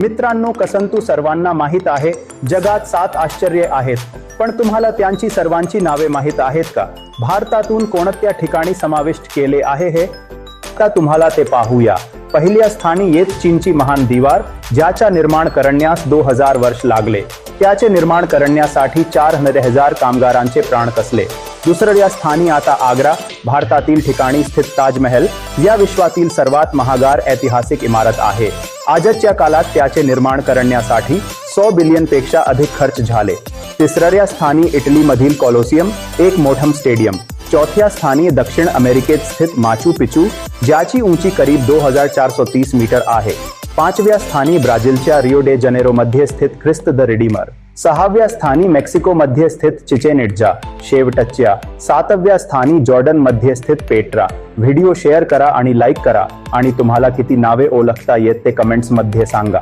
मित्रांनो, कसंतू सर्वांना माहित आहे, जगात 7 आश्चर्ये आहेत, पण तुम्हाला त्यांची सर्वांची नावे माहित आहेत का? भारतातून कोणत्या ठिकाणी समाविष्ट केले आहे हे आता तुम्हाला ते पाहूया. पहिल्या स्थानी येत चीनची महान दिवार, ज्याच्या निर्माण करण्यास 2000 वर्ष लागले. त्याचे निर्माण करण्यासाठी 4,000 कामगारांचे प्राण कसले. दुसऱ्या स्थानी आता आग्रा, भारतातील ठिकाणी स्थित ताजमहल, या विश्वातील सर्वात महागार ऐतिहासिक इमारत आहे. आजच्या काळात त्याचे निर्माण करण्यासाठी 100 बिलियन पेक्षा अधिक खर्च झाले. तिसऱ्या स्थानी इटलीमधील कोलोसियम, एक मोठं स्टेडियम. चौथ्या स्थानी दक्षिण अमेरिकेत स्थित माचू पिचू, ज्याची उंची करीब 2430 मीटर आहे. पाचव्या स्थानी ब्राझीलच्या रिओ डे जानेरोमध्ये स्थित ख्रिस्त द रिडीमर. सहाव्या स्थानी मेक्सिकोमध्ये स्थित चिचेन इट्जा, शेवटच्या 7व्या स्थानी जॉर्डनमध्ये स्थित पेट्रा. व्हिडिओ शेअर करा आणि लाईक करा, आणि तुम्हाला किती नावे ओळखता येत ते कमेंट्समध्ये सांगा.